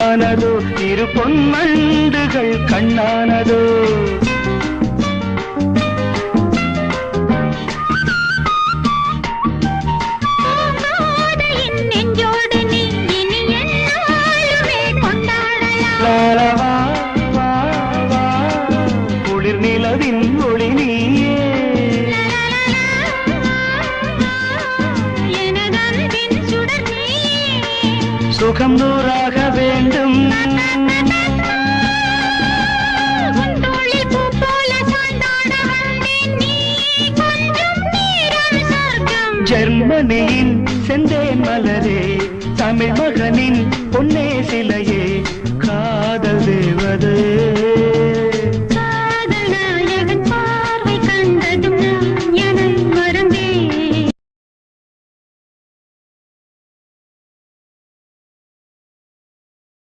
ஆனதோ இரு பொன்மண்டுகள் கண்ணானதோ குளிர் நிலவின் ஒளி நீயே சுகம் நூறாக வேண்டும் ஜெர்மனியின்